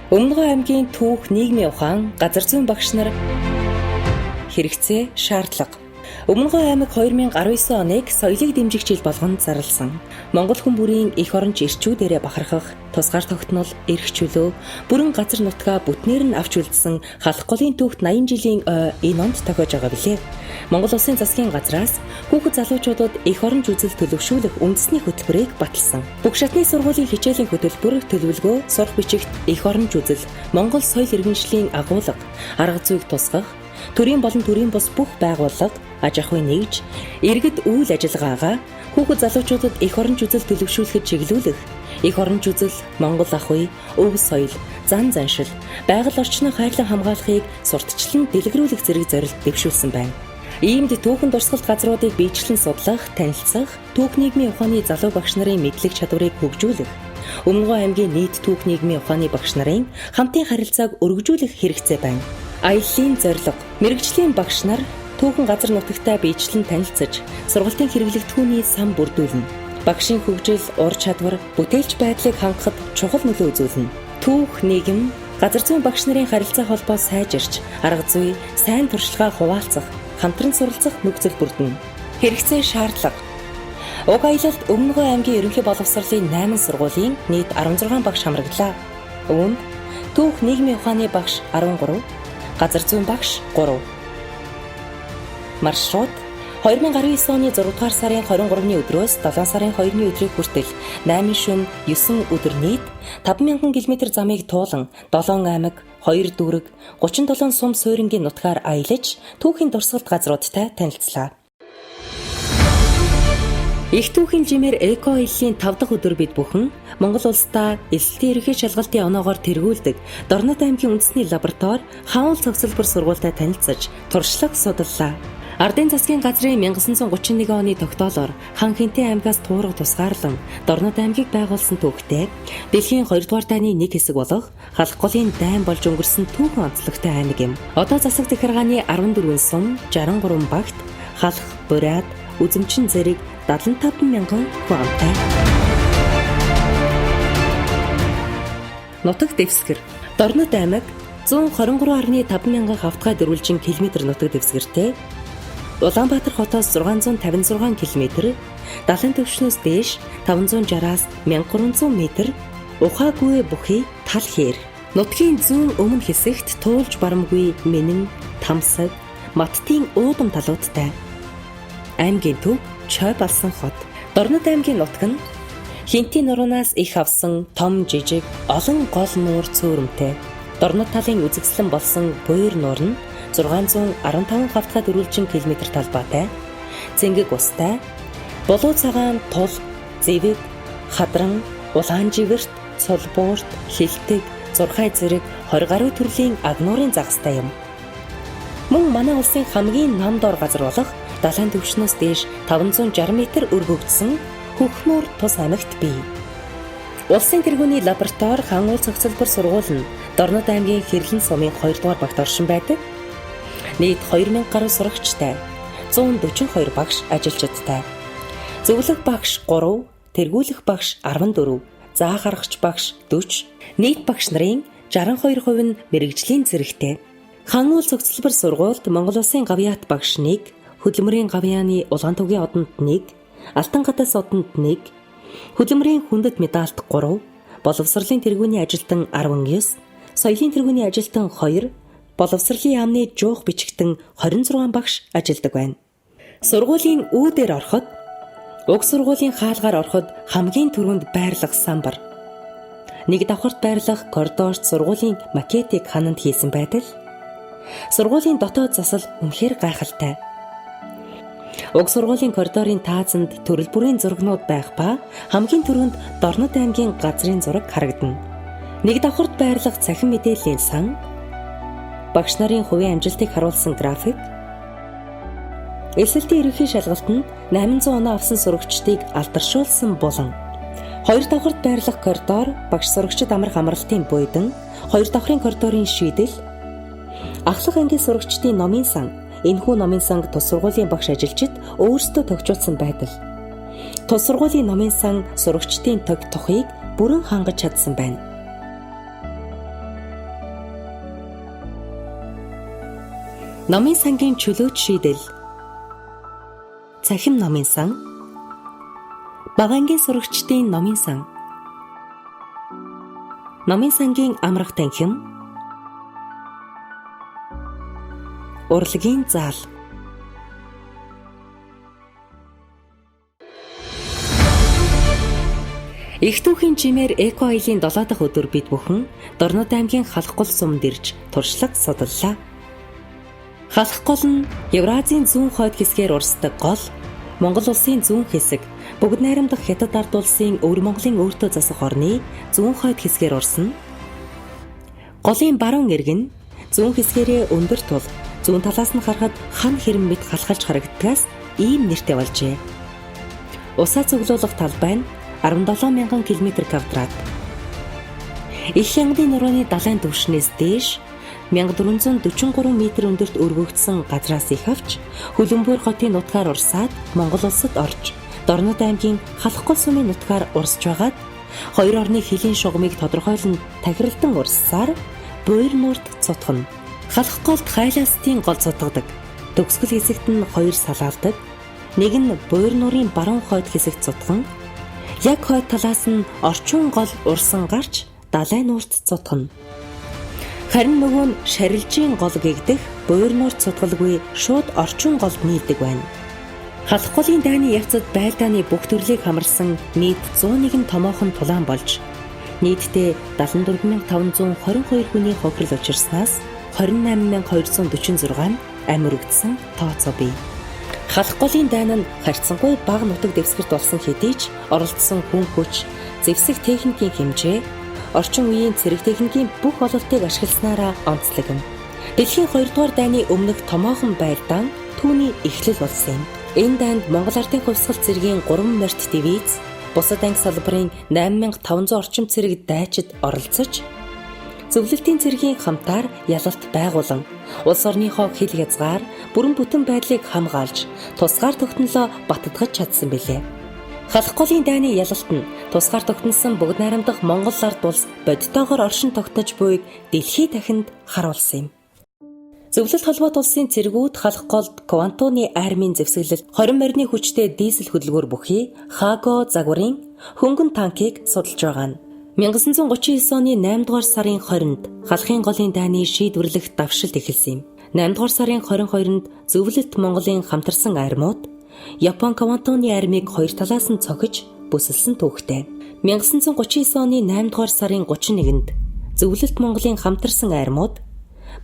Өмнөгөө аймгийн түүх нийгмийн ухаан газар зүйн багш нар хэрэгцээ шаардлага. Өмнөгөө аймаг 2019 оныг соёлыг дэмжих жил болгонд зарласан. Монгол хүн бүрийн эх оронч эрчүүдээрээ бахархах, тусгаар тогтнол, эрх чөлөө, бүрэн газар нутгаа бүтнээр нь авч үлдсэн халах голын түүхт 80 жилийн ой энэ онд тохиож байгаа билээ. Монгол Улсын засгийн газраас хүүхэд залуучуудад эх оронч үзэл төлөвшүүлэх үндэсний хөтөлбөрийг баталсан. Бүх шатны сургуулийн хичээлийн хөтөлбөр төлөвлөгөө, сурах бичигт эх оронч үзэл, Монгол соёл иргэншлийн агуулга, арга зүйг тусгах, төрийн болон төрийн бус бүх байгууллага аж ахуй нэгж, иргэд үйл ажиллагаагаа хүүхэд залуучуудад эх оронч үзэл төлөвшүүлэхэд чиглүүлэх, эх оронч үзэл, Монгол ах уй, өв соёл, зан заншил, байгаль орчныг хайрлан хамгаалахыг сурталчлан дэлгэрүүлэх зэрэг зорилт дэвшүүлсэн байна. Иймд түүхэн дурсгалт газруудыг биечлэн судлах, танилцах, түүх нийгмийн ухааны залуу багш нарын мэдлэг чадварыг хөгжүүлэх, Өмнөгөө аймгийн нийт түүх нийгмийн ухааны багш нарын хамтын харилцааг өргөжүүлэх хэрэгцээ байна. Аяллаа зорилго, мэрэгжлийн багш нар түүхэн газар нутагтай биечлэн танилцаж, сургалтын хэрэглэгдэхүүний сан бүрдүүлнэ. Багшийн хөгжил, ур чадвар, бүтээлч байдлыг хангахад чухал нөлөө үзүүлнэ. Түүх нийгэм, газар зүйн багш нарын харилцаа холбоо сайжирч, арга зүй, сайн туршлагаа хуваалцах, хамтран суралцах нөхцөл бүрдэнэ. Хэрэгцээ шаардлага. Уг аялалд Өмнөгөө аймгийн ерөнхий боловсролын 8 сургуулийн нийт 16 багш хамраглаа. Үүнд түүх нийгмийн ухааны багш 13, газар зүйн багш 3. Маршрут 2019 оны 6 дугаар сарын 23-ны өдрөөс 7 сарын 2-ны өдрийг хүртэл 8 шөнө 9 өдөр нийт 5000 км замыг туулан 7 аймаг, 2 дүүрэг, 37 сум суурингийн нутгаар аялаж түүхийн дурсгалт газруудтай танилцлаа. Их түүхийн жимээр эко аяллаа 5 дахь өдөр бид бүхэн Монгол улсдаа эсэлтийн ерөнхий шалгалтын оноогоор тэргүүлдэг Дорнод аймгийн үндэсний лаборатори хаануул цогцлбор сургуультай танилцаж туршлага судаллаа. Ардын засгийн газрын 1931 оны тогтоолоор хан Хинтээ аймгаас туурга тусгаарлан Дорнод аймгийг байгуулсан түүхтэй дэлхийн 2 дугаар дайны нэг хэсэг болох халах голын дайн болж өнгөрсөн түүхэн онцлогтой аймаг юм. Одоо засаг захиргааны 14 сум, 63 багт халах, бурайд, үзэмчин зэрэг 75,000 хүн амтай. Нутаг дэвсгэр. Дорнод аймаг 123.5 хавтгай дөрвөлжин км нутаг дэвсгэртэй. Улаанбаатар хотоос 656 км, далайн түвшнээс дээш 560-аас 1300 м, ухаагүй бүхий тал хээр. Нутгийн зүүн өмнө хэсэгт туулж барамгүй Мэнэн, Тамсаг, Маттын уудам талуудтай. Аймгийн төв Чой болсон хот. Дорнод аймгийн нутаг нь Хинтийн нуруунаас их авсан том жижиг олон гол нуур цөөрөмтэй. Дорнод талын үзэгслэн болсон буйр нуур нь 615 хавтгай дөрвөлжин км талбайтай, зэнгэг устай, болоо цагаан тул, зэвэг, хадран, улаан живэрт, цулбуурт, хилтэг, зурхай зэрэг 20 гаруй төрлийн агнуурын загастай юм. Мөн манай улсын хамгийн нам дор газар болох далайн түвшнээс дээш 560 м өргөгдсөн Хөхнүүр тус аймагт бий. Улсын тэргүүний лаборатори хаануул цогцлбор сургууль нь Дорнод аймгийн Хэрлэн сумын 2 дугаар багт оршин байдаг. Нийт 2000 гаруй сурагчтай, 142 багш ажилчидтай. Зөвлөх багш 3, тэргүүлэх багш 14, заах аргач багш 40, нийт багш нарын 62% нь мэрэгжлийн зэрэгтэй. Хаануул цогцлбор сургуульд Монгол Улсын гавьяат багш 1, хөдөлмөрийн гавьяаны Улаантүгийн одонд 1, Алтан гадаас одонд 1, хөдөлмөрийн хүндэт медальт 3, боловсролын тэргүүний ажилтан 19, соёлын тэргүүний ажилтан 2, боловсролын яамны жуух бичигтэн 26 багш ажилладаг байна. Сургуулийн үүдээр ороход, уг сургуулийн хаалгаар ороход хамгийн түрүүнд байрлах самбар. Нэг давхарт байрлах коридорт сургуулийн макетыг хананд хийсэн байтал сургуулийн дотоод засал үнэхээр гайхалтай. Уг сургуулийн коридорын таазанд төрөл бүрийн зурагнууд байх ба хамгийн түрүүнд Дорнод аймгийн газрын зураг харагдана. Нэг давхарт байрлах цахим мэдээллийн сан, багш нарын хувийн амжилтыг харуулсан график, эсэлтийн ерөнхий шалгалтанд 800 оноо авсан сурагчдыг алдаршуулсан булан, 2 давхарт байрлах коридор, багш сурагчид амрах амралтын буйдан, 2 давхрын коридорын шийдэл, ахлах ангийн сурагчдын номын сан, энэхүү номын санг тус сургуулийн багш ажилчид өөрсдөө тогтжуулсан байдал. Тус сургуулийн номын сан сурагчдын тог тухыг бүрэн хангаж чадсан байна. Номын сангийн чөлөөт шийдэл. Цахим номын сан. Багаангийн сурагчдын номын сан. Номын сангийн амрах танхим. Урлагийн заал. Их туухийн жимээр эко аялын 7 дахь өдөр бид бүхэн Дорнод аймгийн халах гол сумд ирж туршлага судаллаа. Халах гол нь Евразийн зүүн хойд хэсгээр урсдаг гол, Монгол улсын зүүн хэсэг, бүгд найрамдах Хятад ард улсын Өвөр Монголын өөртөө засах орны зүүн хойд хэсгээр урсна. Голын баруун эрг нь зүүн хэсгээрээ өндөр тул, зүүн талаас нь харахад хан хэрэм мэт халахалж харагддгаас ийм нэртэй болжээ. Усаа цуглуулах талбай нь 17,000 км². Их хянгийн нурууны далайн түвшнээс дээш 1443 м өндөрт өргөгдсөн газраас их авч Хөлбөмбөр хотын нутгаар урсаад Монгол улсад орж Дорнод аймгийн халах гол сумын нутгаар урсж байгаад хоёр орны хилийн шугамыг тодорхойлон тахиралдан урссаар Буйр нуурт цутгана. Халах голд хайлаастын гол цутгадаг. Төгсгөл хэсэгт нь хоёр салаалдаг. Нэг нь Буйр нуурын баруун хойд хэсэгт цутган, яг хойд талаас нь орчун гол урсан гарч далай нуурт цутгана. Харин нөгөө нь шарилжийн гол гэгдэх Буйр нуурт цутгалгүй шууд орчун голд нийлдэг байна. Халах голын дайны явцад байлдааны бүх төрлийг хамарсан нийт 101 томоохон тулаан болж нийтдээ 74,522 хүний хохирол учирснаас 28,246 амь өргөдсөн тооцоо бий. Халах голын дайн нь харьцангуй бага нутаг дэвсгэрт болсон хэдий ч оролцсон хүн хүч, зэвсэг техникийн хэмжээ, орчин үеийн цэрэг техникийн бүх ололтыг ашигласнараа онцлог юм. Дэлхийн 2 дугаар дайны өмнөх томоохон байлдаан түүний эхлэл болсон юм. Энэ дайнд Монгол Ардын хувьсгал цэргийн 3 морьт дивиз, бусад анги салбарын 8500 орчим цэрэг дайчид оролцож, зөвлөлтийн цэргийн хамтаар ялалт байгуулан улс орныхоо хил хязгаар бүрэн бүтэн байдлыг хамгаалж тусгаар тогтнолоо баттгаж чадсан билээ. Халах голын дайны ялалт нь тусгаар тогтносон бүгд найрамдах Монгол ард улс бодитоогоор оршин тогтнож буйг дэлхий дахинд харуулсан юм. Зөвлөлт холбоот улсын цэргүүд халах голд Квантуны армийн зэвсэглэл 20 морины хүчтэй дизель хөдөлгөөр бүхий Хаго загварын хөнгөн танкийг судалж байгаа нь 1939 оны 8 дугаар сарын 20-нд халахын голын дайны шийдвэрлэх давшилт эхэлсэн юм. 8 дугаар сарын 22-нд зөвлөлт Монголын хамтарсан армиуд Япон Квантуны армийг хоёр талаас нь цохиж бүсэлсэн түүхтэй. 1939 оны 8 дугаар сарын 31-нд зөвлөлт Монголын хамтарсан армиуд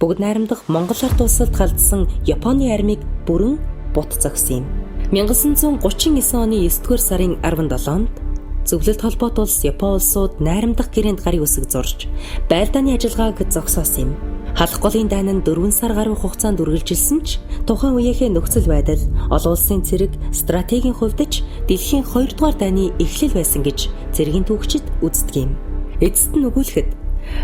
бүгд найрамдах Монгол ард улсад халдсан Японы армийг бүрэн бут зогсон юм. 1939 оны 9 дугаар сарын 17-нд зөвлөлт холбоот улс Япон улсууд найрамдах гэрээнд гарын үсэг зурж байлдааны ажиллагааг зогсоосон юм. Халах голын дайн нь 4 сар гаруй хугацаанд үргэлжилсэн ч тухайн үеийнхээ нөхцөл байдал олон улсын цэрэг стратегийн хувьд ч дэлхийн 2 дугаар дайны эхлэл байсан гэж цэргийн түүхчид үздэг юм. Эцэст нь өгүүлэхэд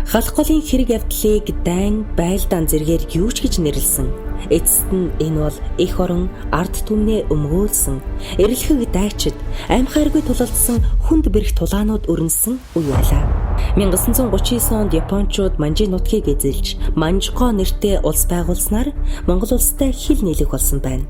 халах голын хэрэг явдлыг дайн байлдаан зэргээр юу ч гэж нэрлсэн. Эцэст нь энэ бол эх орон ард түмнээ өмгөөлсөн, эрэлхэг дайчид, амьхайргүй тулалдсан хүнд бэрх тулаанууд өрнөсөн үе байлаа. 1939 онд Япончууд Манжи нутгийг эзэлж, Манжго нэртэй улс байгуулснаар Монгол улстай хил нийлэх болсон байна.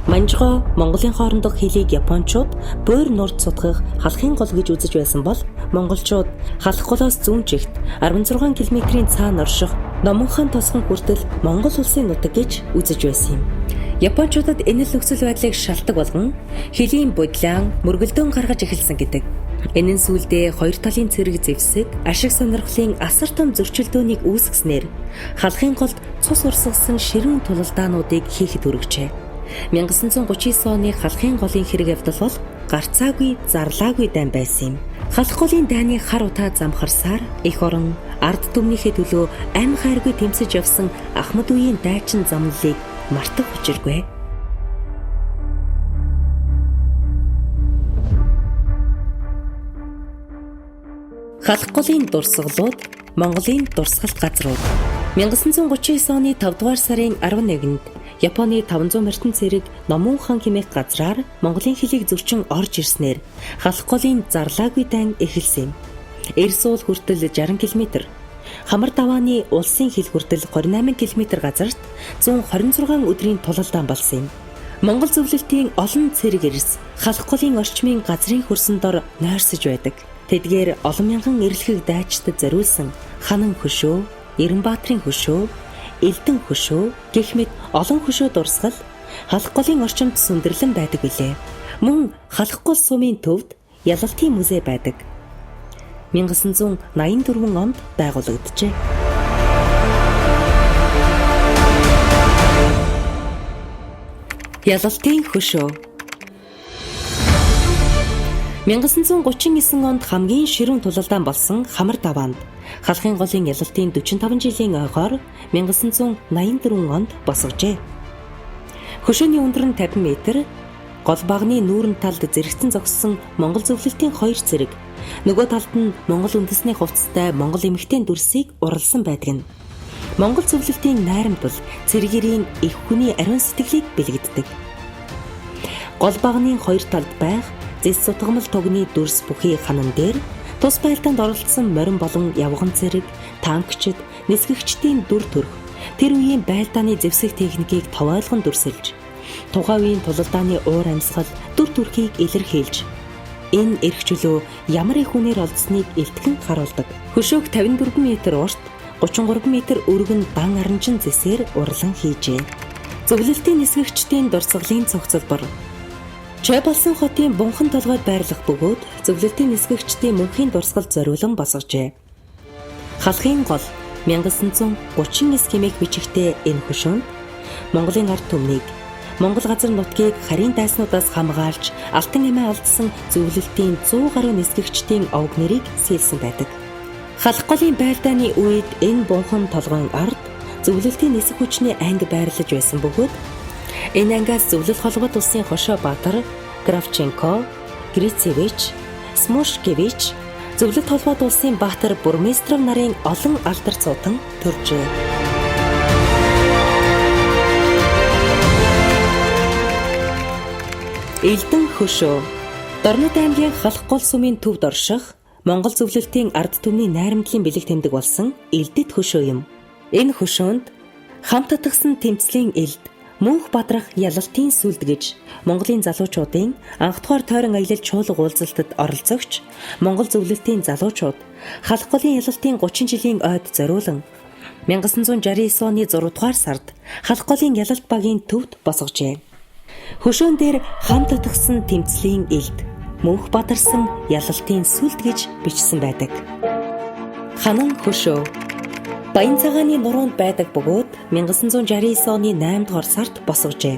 Манжго Монголын хоорондох хилийг Япончууд Буйр нуурт цутгах халахын гол гэж үзэж байсан бол монголчууд халах голоос зүүн чигт 16 км-ийн цаана орших Номонхан тосгон хүртэл Монгол улсын нутаг гэж үзэж байсан юм. Япончуудад энэ л нөхцөл байдлыг шалтгаан болгон хилийн бодлон мөргөлдөөн гаргаж эхэлсэн гэдэг. Энэ нь сүүлдээ хоёр талын цэрэг зэвсэг, ашиг сонирхлын асар том зөрчилдөөнийг үүсгэснээр халахын голд цус урсгасан ширүүн тулалдаануудыг хийхэд хүргэжээ. 1939 оны халахын голын хэрэг явдал бол гарцаагүй, зарлаагүй дайн байсан юм. Халах голын дайны хар утаа замхарсаар эх орон ард түмнийхээ төлөө амь хайргүй тэмцэж явсан Ахмад үеийн дайчин замналыг мартах учиргүй. Халах голын дурсгалууд, Монголын дурсгалт газрууд. 1939 оны 5 дугаар сарын 11-нд Японы 500 морьтон цэрэг Номонхан хэмээх газраар Монголын хилийг зөрчин орж ирснээр халах голын зарлаагүй дайн эхэлсэн юм. Эрс уул хүртэл 60 км. Хамар давааны улсын хил хүртэл 28 км газарт 126 өдрийн тулалдаан болсон юм. Монгол зөвлөлтийн олон цэрэг эрс халах голын орчмын газрын хөрсөн дор нойрсож байдаг. Тэдгээр олон мянган эрэлхэг дайчдад зориулсан ханан хөшөө, Эренбаатрын хөшөө, Элдэн хөшөө гэх мэт олон хөшөө дурсгал халах голын орчимд сүндэрлэн байдаг билээ. Мөн халах гол сумын төвд ялалтын музей байдаг. 1984 онд байгуулагдажээ. Ялалтын хөшөө 1939 онд хамгийн ширүүн тулалдаан болсон хамар даваанд халахын голын ялалтын 45 жилийн ойгоор 1984 онд босгожээ. Хөшөөний өндөр нь 50 м, гол багны нүүрэн талд зэрэгцэн зогссон Монгол зөвлөлтийн 2 цэрэг, нөгөө талд нь Монгол үндэсний хувцастай Монгол эмэгтэй дүрсийг уралсан байдаг нь. Монгол зөвлөлтийн найрамдвал цэргэрийн их хүний ариун сэтгэлийг бэлэгддэг. Гол багны 2 талд байх зэс сутгамал тугны дүрс бүхий ханан дээр тус байлдаанд оролцсон морин болон явган цэрэг, танкчид, нисгэгчдийн дүр төрх тэр үеийн байлдааны зэвсэг техникийг товойлгон дүрсэлж, тухайн үеийн тулалдааны уур амьсгал, дүр төрхийг илэрхийлж, энэ эрх чөлөө ямар их хүнээр олдсныг илтгэн харуулдаг. Хөшөөг 54 м урт, 33 м өргөн дан аранжин зэсээр урлан хийжээ. Зөвлөлтийн нисгэгчдийн дурсгалын цогцлбор Чой болсон хотын бунхан толгойд байрлах бөгөөд зөвлөлтийн нисгэгчдийн мөнхийн дурсгалд зориулан босгожээ. Халахын гол 1939 хэмээх бичигтэй энэ хөшөөнд Монголын ард түмнийг, Монгол газар нутгийг харийн дайснуудаас хамгаалж алтан эмээ алдсан зөвлөлтийн 100 гаруй нисгэгчдийн овг нэрийг сэлсэн байдаг. Халах голын байлдааны үед энэ бунхан толгойн ард зөвлөлтийн нисэх хүчний анги байрлаж байсан бөгөөд энэ ангиас зөвлөл холбоод улсын хошоо Баатар, Кравченко, Грицевич, Смушкевич, зөвлөлт холбоод улсын Баатар бурмистров нарын олон алдар цуутан төржээ. Элдэн хөшөө Дорнод аймгийн халах гол сумын төвд орших Монгол зөвлөлтийн ард түмний найрамдлын бэлэг тэмдэг болсон элдэд хөшөө юм. Энэ хөшөөнд хамт татгсан тэмцлийн элд мөнх бадрах ялалтын сүлд гэж Монголын залуучуудын анх дугаар тойрон аялал чуулга уулзалтад оролцогч Монгол зөвлөлтийн залуучууд халах голын ялалтын 30 жилийн ойд зориулан 1969 оны 6 дугаар сард халах голын ялалт багийн төвд босгожээ. Хөшөөн дээр хамт татгсан тэмцлийн элд мөнх бадарсан ялалтын сүлд гэж бичсэн байдаг. Ханан хөшөө Баян цагааны нуруунд байдаг бөгөөд 1969 оны 8 дугаар сард босгожээ.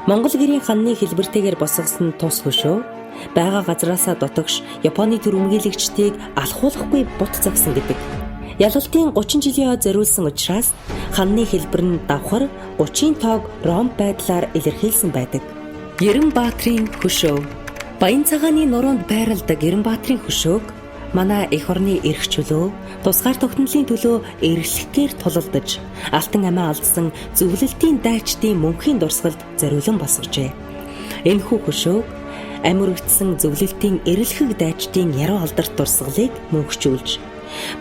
Монгол гэрийн ханны хэлбэртэйгээр босгосон тус хөшөө байгаа газраасаа дутагш Японы төр өмгийлэгчдийг алхуулахгүй бут загсан гэдэг. Ялалтын 30 жилийн ойд зориулсан учраас ханны хэлбэр нь давхар 30-ийн тоог ромб байдлаар илэрхийлсэн байдаг. Эренбаатрын хөшөө Баян цагааны нуруунд байрладаг Эренбаатрын хөшөөг манай эх орны эрх чөлөө, тусгаар тогтнолын төлөө эрэлхэхээр тулалдаж, алтан амиа алдсан зөвлөлтийн дайчдын мөнхийн дурсгалд зориулан босгожээ. Энэхүү хөшөөг амирэгдсэн зөвлөлтийн эрэлхэг дайчдын яруу алдарт дурсгалыг мөнхжүүлж,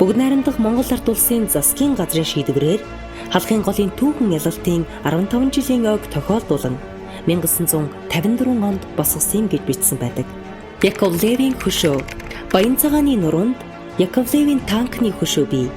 бүгд найрамдах Монгол ард улсын засгийн газрын шийдвэрээр халахын голын түүхэн ялалтын 15 жилийн ойг тохиолдуулан 1954 онд босгосон гэж бичсэн байдаг. Яковлевийн хөшөө Баян цагааны нуруунд Яковлевийн танкны хөшөө бий.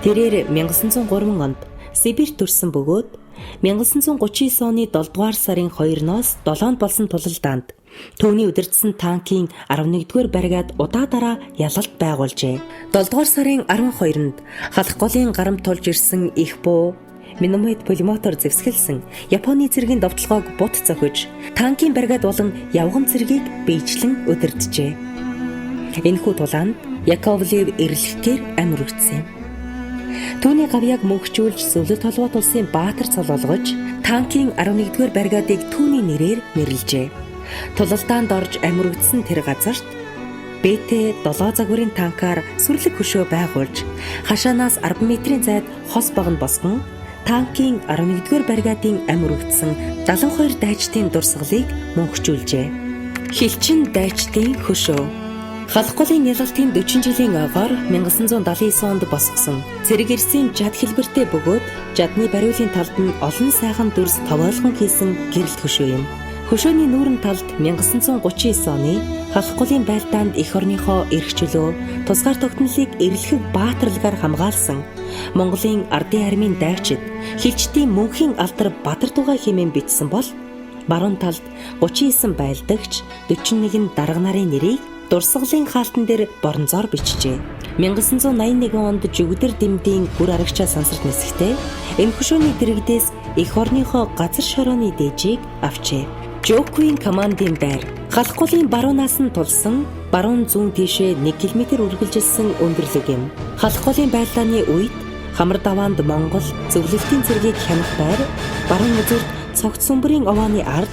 Тэрээр 1903 онд Сибирт төрсэн бөгөөд 1939 оны 7 дугаар сарын 2-ноос 7-нд болсон тулалдаанд түүний удирдсан танкийн 11-р баригад удаа дараа ялалт байгуулжээ. 7 дугаар сарын 12-нд халах голын гарамт тулж ирсэн их буу миномет пулемотор зэвсгэлсэн Японы цэргийн довтлогоог бут зохиж танкийн баригад болон явган цэргийг биечлэн удирджээ. Энэхүү тулаанд Яковлев эрэлхэхээр амирэгдсэн юм. Түүний гавьяаг мөнхжүүлж зөвлөлт холбоот улсын Баатар цол олгож танкийн 11-р бригадыг түүний нэрээр нэрлэжээ. Тулалдаанд орж амирэгдсэн тэр газарт БТ-7 загварын танкаар сүрлэг хөшөө байгуулж хашаанаас 10 м-ийн зайд хос багнд босгон танкийн 11-р бригадын амирэгдсэн 72 дайчдын дурсгалыг мөнхжүүлжээ. Хилчин дайчдын хөшөө Халах голын ялалтын 40 жилийн ойгоор 1979 онд босгосон. Цэрэг Эрсийн жад хэлбэртэй бөгөөд жадны бариулын талд нь олон сайхан дүрс товоолгон хийсэн гэрэлт хөшөө юм. Хөшөөний нүүрэн талд 1939 оны халах голын байлдаанд эх орныхоо эрх чөлөө, тусгаар тогтнолыг эрэлхэг баатарлагаар хамгаалсан Монголын ардын армийн дайчид хилчдийн мөнхийн алдар Бадар тугай хэмээн бичсэн бол баруун талд 39 байлдагч 41 дарга нарын нэрийг дурсгалын хаалтан дээр боронзоор бичжээ. 1981 онд Жүгдэр дэмдийн бүр арагчаа сансарт нисэхдээ энэ хөшөөний дэрэгдээс эх орныхоо газар шорооны дээжийг авчээ. Жоквийн командын байр халах голын баруунаас нь тулсан баруун зүүн тийшээ 1 км үргэлжилсэн өндөрлөг юм. Халах голын байлдааны үед хамар даваанд Монгол зөвлөлтийн цэргийг хянах байр, баруун үзүүрт цогц сүмбэрийн овооны ард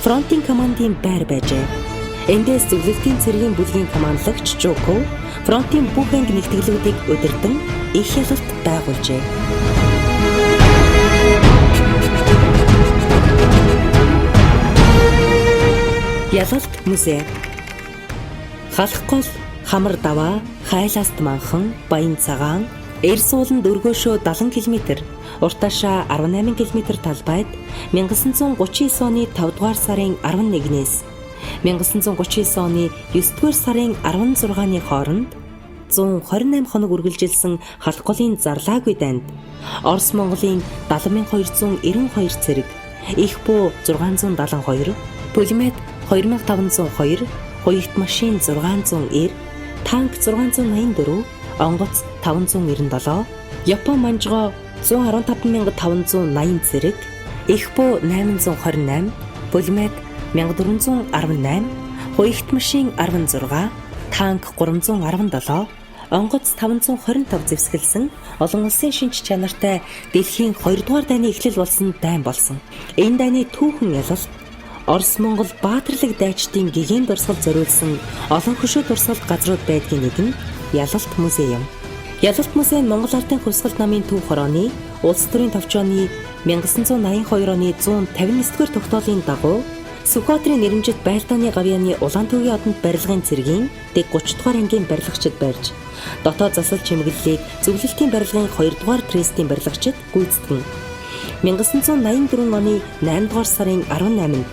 фронтын командын байр байжээ. Эндээс зөвлөлтийн цэргийн бүлгийн командлагч Жоков фронтын бүх анги нэгтгэлүүдийг удирдан их ялалт байгуулжээ. Ялалт музей. Халах гол, хамар даваа, хайлааст манхан, баян цагаан, эрс ууланд өргөөшөө 70 км, уртаашаа 18 км талбайд 1939 оны 5 дугаар сарын 11-ээс 1939 оны 9 дугаар сарын 16-ны хооронд 128 хоног үргэлжилсэн халах голын зарлаагүй дайнд Орос Монголын 70292 цэрэг, их буу 672, пулемет 2502, хуягт машин 690, танк 684, онгоц 597, Япон манжгоо 115580 цэрэг, их буу 828, пулемет 1418, хуягт машин 16, танк 317, онгоц 525 зэвсгэлсэн олон улсын шинж чанартай дэлхийн 2 дугаар дайны эхлэл болсон дайн болсон. Энэ дайны түүхэн ялалт Орос Монгол баатарлаг дайчдын гэгээн дурсгал зориулсан олон хөшөө дурсгалт газрууд байдгийн нэг нь Ялалт музей юм. Ялалт музей нь Монгол Ардын хувьсгалт намын төв хорооны улс төрийн товчооны 1982 оны 159-р тогтоолын дагуу Сүхбаатарын нэрэмжит байлдааны гавьяаны Улаантүгийн одонд барилгын цэргийн дэг 30 дугаар ангийн барилгачид барьж, дотоод засал чимэглэлийг зөвлөлтийн барилгын 2 дугаар трестийн барилгачид гүйцэтгэн. 1984 оны 8 дугаар сарын 18-нд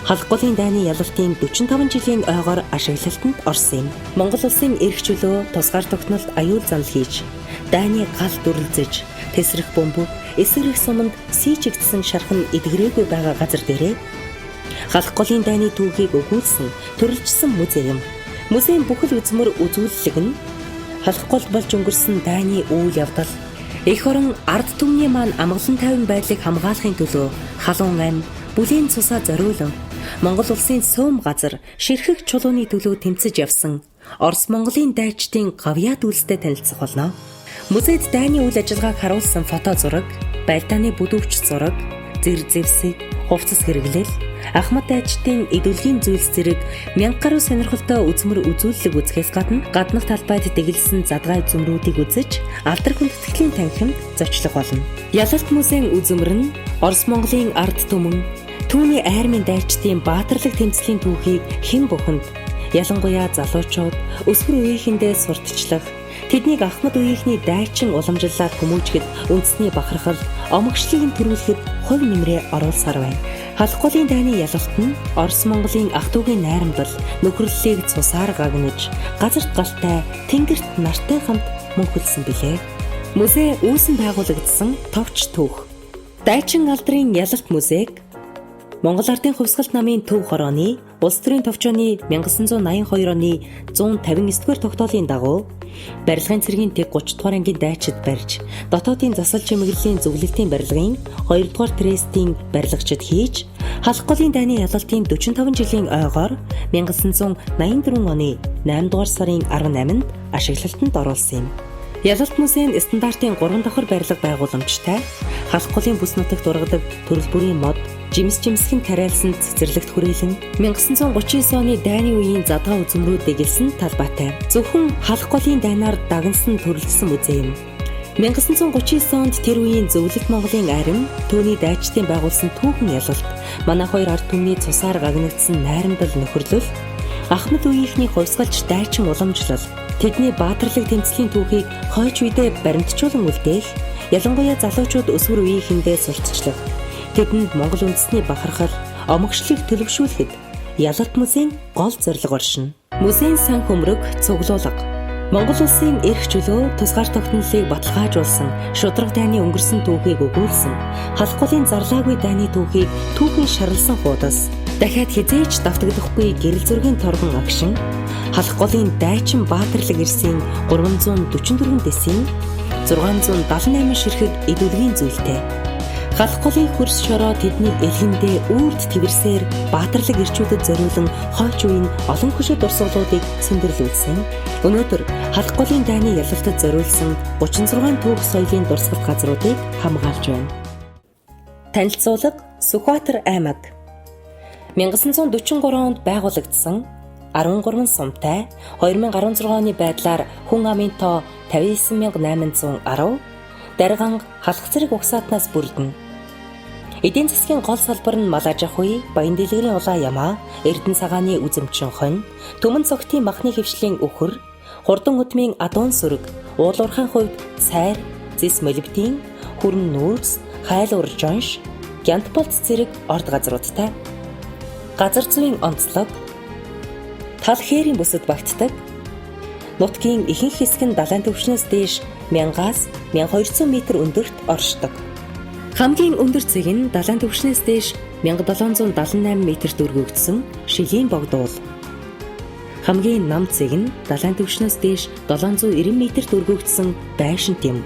халах голын дайны ялалтын 45 жилийн ойгоор ашиглалтанд орсон юм. Монгол улсын эрх чөлөө, тусгаар тогтнолт аюул занал хийж, дайны гал дүрлзэж, тесрэх бөмбөг, эсрэг суманд сийчигдсэн шархан эдгэрээгүй байгаа газар дээрээ халах голын дайны түүхийг өгүүлсэн, төрөлжсөн музей юм. Музейн бүхэл үзмөр үзүүлэлэг нь халах гол болж өнгөрсөн дайны үйл явдал, эх орон ард түмний маань амгалан тайван байдлыг хамгаалахын төлөө халуун ам, бүлийн цусаа зориулан Монгол улсын сөөм газар ширхэг чулууны төлөө тэмцэж явсан Орос Монголын дайчдын гавьяа дүүлстэй танилцах болно. Музейд дайны үйл ажиллагааг харуулсан фото зураг, байлдааны бүдүүвч зураг, зэр зэвсэг, хувцас хэрэглэл, Ахмад дайчдын идүлгийн зүйлс зэрэг 1000 гаруй сонирхолтой үзмэр үзүүлэлэг үзэхээс гадна гаднах талбайд дэглэсэн задгай зүмрүүдийг үзэж алдар хүндэтгэлийн танхимд зочлох болно. Ялалт музейн үзмэр нь Орос Монголын ард түмэн, түүний айрмын дайчдын баатарлаг тэмцлийн түүхийг хэн бүхэнд, ялангуяа залуучууд өсвөр үеийнхэндээ сурталчлах, тэднийг Ахмад үеийнхний дайчин уламжлалаар хүмүүжгэд үндэсний бахархал, омогшлыг нь төрүүлэхэд хувь нэмрээ оруулсаар байна. Халах голын дайны ялалт нь Орос Монголын ах дүүгийн найрамдал, нөхөрлөлийг цусаар гагнаж, газарт галтай, тэнгэрт нартай хамт мөнхөлсөн билээ. Музей үүсэн байгуулагдсан товч түүх. Дайчин алдрын ялалт музейг Монгол Ардын хувьсгалт намын төв хорооны улс төрийн товчооны 1982 оны 159-р тогтоолын дагуу барилгын цэргийн дэг 30 дугаар ангийн дайчид барьж, дотоодын засал чимэглэлийн зөвлөлтийн барилгын 2 дугаар трестийн барилгачид хийж, халах голын дайны ялалтын 45 жилийн ойгоор 1984 оны 8 дугаар сарын 18-нд ашиглалтанд оруулсан юм. Ялалт музейн стандартын 3 давхар барилга байгууламжтай, халах голын бүс нутагт ургадаг төрөл бүрийн мод, жимсгийн тариалсанд цэцэрлэгт хүрээлэн 1939 оны дайны үеийн задгаа үзмрүүд дэглэсэн талбайтай. Зөвхөн халах голын дайнаар дагнсан төрөлжсөн музей юм. 1939 онд тэр үеийн зөвлөлт Монголын арим, түүний дайчдын байгуулсан түүхэн ялалт, манай хоёр ард түмний цусаар гагнагдсан найрамдал нөхөрлөл, Ахмад үеийнхний хувьсгалч дайчин уламжлал тэдний баатарлаг тэмцлийн түүхийг хойч үедээ баримтжуулан үлдээх, ялангуяа залуучууд өсвөр үеийнхэндээ сурталчлах, тэдэнд Монгол үндэсний бахархал, омогшлыг төлөвшүүлэхэд Ялалт музейн гол зорилго оршино. Музейн сан хөмрөг цуглуулга Монгол улсын эрх чөлөө тусгаар тогтнолыг баталгаажуулсан шудраг дайны өнгөрсөн түүхийг өгүүлсэн халах голын зарлаагүй дайны түүхийг түүхэн шарлсан хуудас дахиад хизээж давтагдахгүй гэрэл зургийн торгон агшин халах голын дайчин баатарлаг ирсийн 344 дэсийн 678 ширхэг идүүлгийн зүйлтэй халах голын хөрс шороо тэдний элхэндээ үрд твэрсээр баатарлаг ирчүүдэд зориулан хойч үеийн олон хөшөд урсгалуудыг сэндэрлүүлсэн. Өнөөдөр халах голын дайны ялалтад зориулсан 36 түүх соёлын дурсгалт газруудыг хамгаалж байна. Танилцуулга Сүхбаатар аймаг 1943 онд байгуулагдсан 13 сумтай 2016 оны байдлаар хүн амын тоо 59810 дарганг халах зэрэг угсаатнаас бүрдэнэ. Эдийн засгийн гол салбар нь мал аж ахуй, баян дэлгэрийн улаан ямаа, эрдэнэ цагааны үзэмчин хонь, төмөн цогтын махны хөвшлийн өхөр, хурдан удмын адуун сүрэг, уулуурхайн хувьд сайр, зис молибдин, хүрэн нүүрс, хайл уржонш, гянт болц зэрэг орд газруудтай. Газар зүйн онцлог тал хээрийн бүсэд багтдаг. Нутгийн ихэнх хэсэг нь далайн түвшнээс дээш 1000-аас 1200 м өндөрт оршдог. Хамгийн өндөр зэг нь далайн түвшнээс дээш 1778 м-т өргөгдсөн шилийн богдуул. Хамгийн нам зэг нь далайн түвшнээс дээш 790 м-т өргөгдсөн байшин тэм.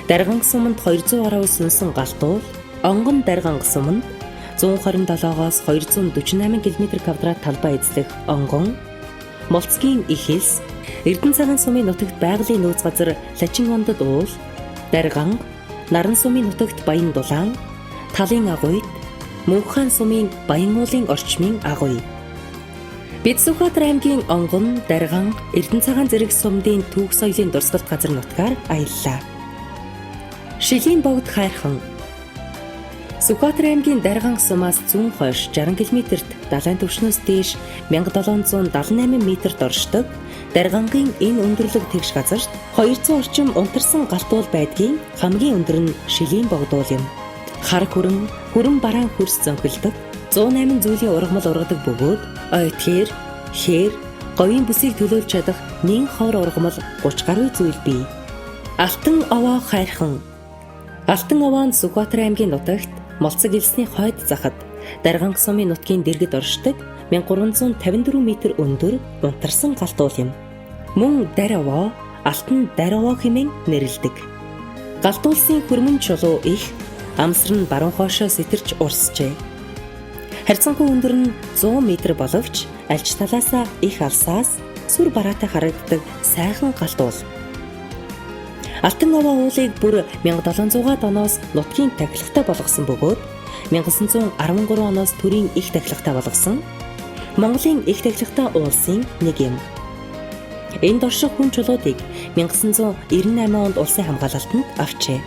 Дарганг суманд 200 гаруй сүнсэн галтуул, онгон дарганг суманд 127-оос 248 км2 талбай эзлэх онгон, молцгийн их хэлс, Эрдэнэ цагаан сумын нутагт байгалийн нөөц газар Лачин ондод уул, дарганг, Наран сумын нутагт баян дулаан, талын агуйд, Мөнххан сумын баян уулын орчмын агуй. Бид Сүхбаатар аймгийн онгон, дарганг, Эрдэнэ цагаан зэрэг сумдын түүх соёлын дурсгалт газар нутгаар аяллаа. Шилийн богд хайрхан Сүхбаатар аймгийн дарганг сумаас зүүн хойш 60 км-т далайн түвшнээс дээш 1778 м-т оршдог даргангийн энэ өндөрлөг тэгш газарт 200 орчим унтарсан галтуул байдгийн хамгийн өндөр нь шилийн богдуул юм. Хар хүрэн бараан хөрс зөнхөлдөг 108 зүйлийн ургамал ургадаг бөгөөд ойтхэр, хээр, говийн бүсийг төлөөлж чадах нэн ховор ургамал 30 гаруй зүйл бий. Алтан овоо хайрхан Алтан овоо нь Сүхбаатар аймгийн нутагт Молцог элсний хойд захад дарганг сумын нутгийн дэргэд оршдог 1354 м өндөр унтарсан галтуул юм. Мөн дар овоо, алтан дар овоо хэмээн нэрлэдэг. Галтуулсын хөрмөн чулуу их, амсар нь баруун хоошоо сэтэрч урсжээ. Харьцангуй өндөр нь 100 м боловч альж талаасаа их алсаас сүр бараатай харагддаг сайхан галтуул. Алтан овоо уулыг бүр 1700-аад оноос нутгийн тахилгатай болгосон бөгөөд 1913 оноос төрийн их тахилгатай болгосон Монголын их тахилгатай уулсын нэг юм. Энэ дорших хүн чулуудыг 1998 онд улсын хамгаалалтанд авчээ.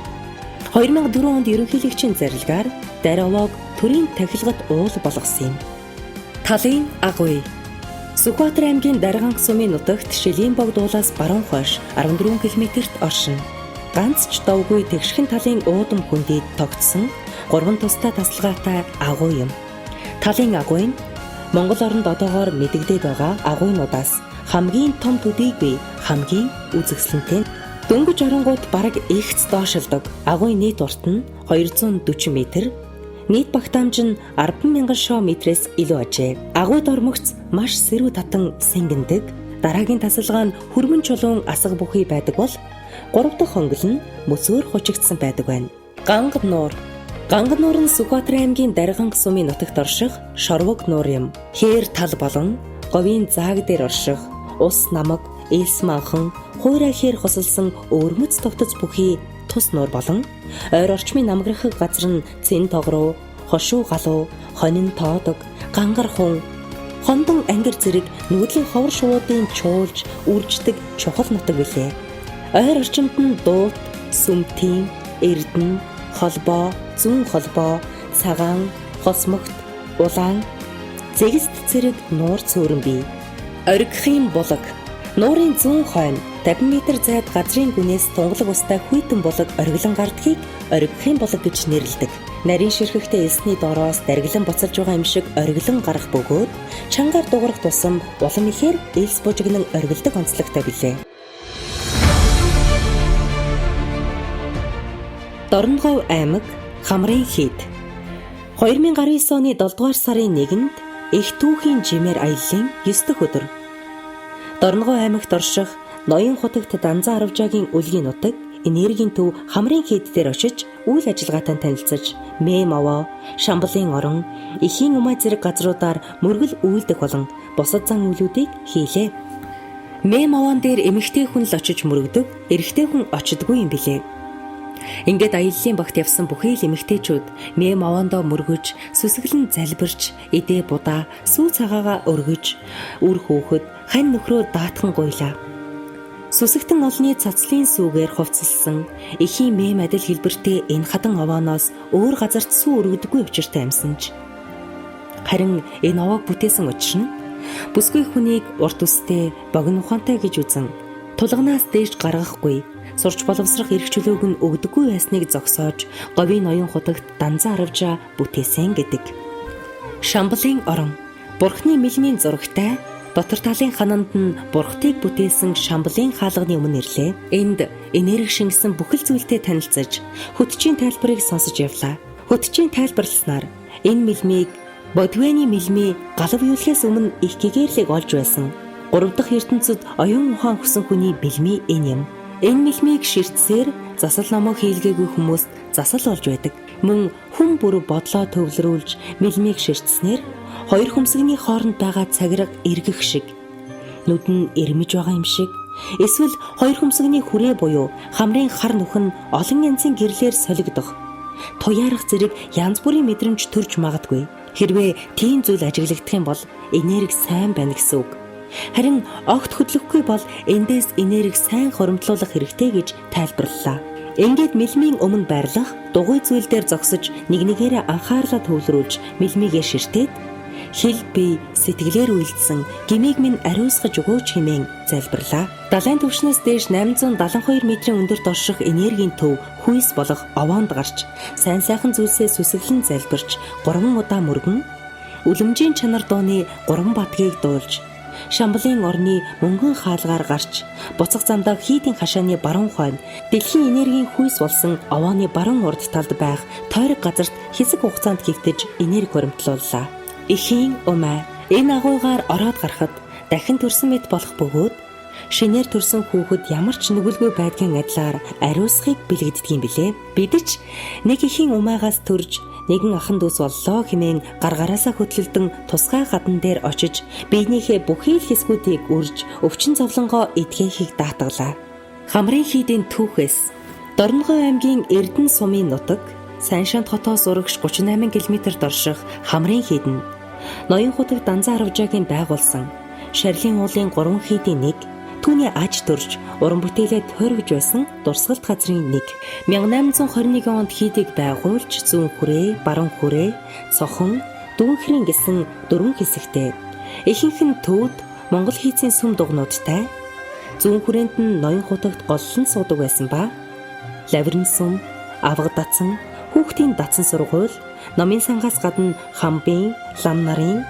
2004 онд ерөнхийлөгчийн зарилгаар дар овоог төрийн тахилгад уул болгосон юм. Талын агуй Сүхбаатар аймгийн дарганг сумын нутагт шилийн богдуулаас баруун хойш 14 км-т оршино. Ганц ч довгүй тэгшхэн талын уудам хүндийд тогтсон 3 тустай тасалгаатай агуй юм. Талын агуй нь Монгол оронд одоогоор мэдэгдээд байгаа агуйнуудаас хамгийн том төдийгүй хамгийн үзэсгэлэнтэй. Дөнгөж оронгууд бараг ихц доошилдог агуй нийт урт нь 240 м, нийт багтаамж нь 10,000 шоо метрээс илүү ажээ. Агуйд ормогц маш сэрүү татан сэнгэндэг. Дараагийн тасалгаа нь хөрмөн чулуун асга бүхий байдаг бол 3 дахь хонгол нь мөсөөр хучигдсан байдаг байна. Ганг нуур нь Сүхбаатар аймгийн дарганг сумын нутагт орших шорвог нуур юм. Хээр тал болон говийн зааг дээр орших ус намаг, элс манхан, хуурай хээр хосолсон өвөрмөц тогтоц бүхий тус нуур болон ойр орчмын намграхыг газар нь цэн тогруу, хошуу галуу, хонин тоодог, гангар хун, хондон ангир зэрэг нүүдлийн ховор шуудын чуулж, үрждэг чухал нутаг билээ. Ойр орчимд нь дуут, сүмтийн, эрдэнэ, холбоо, зүүн холбоо, цагаан, хосмогт, улаан, Зэгст цэрэг нуур цөөрөн бий. Оргихын булаг. Нуурын зүүн хойно 50 м зайд газрын гүнээс тунгалаг устай хүйтэн булаг оргилон гардгийг оргихын булаг гэж нэрлэдэг. Нарийн ширхэгтэй элсний доороос даргилан буцалж байгаа юм шиг оргилон гарах бөгөөд чангаар дуурах тусам улам ихээр элс бужигнан оргилдог онцлогтой билээ. Дорногов аймаг Хамрын хід. 2019 оны 7 дугаар сарын 1-нд их туухийн жимээр аяллаа 9 дахь өдөр. Дорногов аймагт орших ноён хотогт Данзан Аравжаагийн үлгийн нутаг энергийн төв Хамрын хід дээр очиж үйл ажиллагаатай танилцаж Мэм аваа, Шамблын орон, Ихийн умаа зэрэг газруудаар мөргөл үйлдэх болон бусад зан үйлүүдийг хийлээ. Мэм аваан дээр эмэгтэй хүн л очиж мөрөгдөг, эрэгтэй хүн очидгүй юм билээ. Ингээд аяллаа багт явсан бүхий л эмэгтэйчүүд Мэм аваандаа мөргөж, сүсгэлэн залбирч, эдээ будаа, сүү цагаагаа өргөж, үр хөөхөд хань нөхрөө даатхан гуйлаа. Сүсэгтэн олны цацлын сүүгээр хувцалсан Ихийн Мэм адил хэлбэртэй энэ хадан авааноос өөр газарт сүү өргөдөггүй учиртай амьсанж. Харин энэ авааг бүтээсэн учир нь бүсгүй хүнийг урт үстэй, богино ухаантай гэж үзэн тулганаас дээш гаргахгүй, сурч боловсрох эрх чөлөөг нь өгдөггүй байсныг зогсоож говийн ноён хотогт Данзан Аравжаа бүтээсэн гэдэг. Шамблын орон Бурхны мэлмийн зурагтай дотор талын хананд нь бурхтыг бүтээсэн Шамблын хаалганы өмнө ирлээ. Энд энерги шингэсэн бүхэл зүйлтэй танилцаж хөтчийн тайлбарыг сонсож явлаа. Хөтчийн тайлбарласнаар энэ мэлмийг Бодвэний мэлмий галав юулхээс өмнө их гэгээрлийг олж байсан. 3 дахь ертөнцид оюун ухаан хүсэн хүний мэлмий энэ юм. Энэ мэлмийг ширтсээр засал номоо хийлгээгүй хүмүүст засал олж байдаг. Мөн хүн бүр бодлоо төвлөрүүлж мэлмийг ширтснээр хоёр хөмсгний хооронд байгаа цагираг эргэх шиг, нүд нь эрмэж байгаа юм шиг, эсвэл хоёр хөмсгний хүрээ буюу хамрын хар нүх нь олон янзын гэрлээр солигдох, туяарах зэрэг янз бүрийн мэдрэмж төрж магадгүй. Хэрвээ тийм зүйл ажиглагдах юм бол энерги сайн байна гэсэн үг. Харин огт хөдлөхгүй бол эндээс энерги сайн хоримтлуулах хэрэгтэй гэж тайлбарлалаа. Ингээд мэлмийн өмнө байрлах дугуй зүйл дээр зогсож нэгнийгээрээ анхаарлаа төвлөрүүлж мэлмигээ ширтээд хэл бие сэтгэлээр үйлдсэн гмийг минь ариусгаж өгөөч хэмээн залбирлаа. Далайн түвшнээс дээш 872 м-ийн өндөрт орших энергийн төв хүйс болох овоонд гарч сайн сайхан зүйлсээ сүсэглэн залбирч 3 удаа мөргөн үлэмжийн чанар дууны 3 бадгийг дуулж Шамблын орны мөнгөн хаалгаар гарч буцах замдаа хийдийн хашааны баруун хойно дэлхийн энергийн хүйс болсон овооны баруун урд талд байх тойрог газарт хэсэг хугацаанд гэгдэж энерги хоримтлууллаа. Ихийн умаа энэ агуугаар ороод гарахад дахин төрсөн мэт болох бөгөөд шинээр төрсөн хүүхэд ямар ч нүгэлгүй байдгийн адилаар ариусгахыг бэлэгддэг юм билээ. Бид ч нэг ихийн умаагаас төрж нэгэн ахан дүүс боллоо хэмээн гаргараасаа хөтлөлдөн тусгай гадан дээр очиж биенийхээ бүхий л хэсгүүдийг үрж өвчин зовлонгоо эдгэхийг даатгалаа. Хамрын хідийн түүхээс Дорногов аймгийн Эрдэнэ сумын нутаг Сайн шант хотоос урагш 38 км-д орших Хамрын хід нь ноён хотог Данзан Аравжаагийн байгуулсан Шарлийн уулын 3 хийдийн нэг, түүний аж төрж уран бүтээлээ тойрогж байсан дурсгалт газрын нэг. 1821 онд хийдийг байгуулж зүүн хүрээ, баруун хүрээ, цохон, дүүнхрийн гэсэн 4 хэсэгтэй. Ихэнх нь төвд Монгол хийцийн сүм дугнуудтай. Зүүн хүрээнд нь ноён хотогт голлон суудаг байсан ба лавирын сүм, авга датсан, хүүхдийн датсан сургууль, номын сангаас гадна хамбын, лам нарын,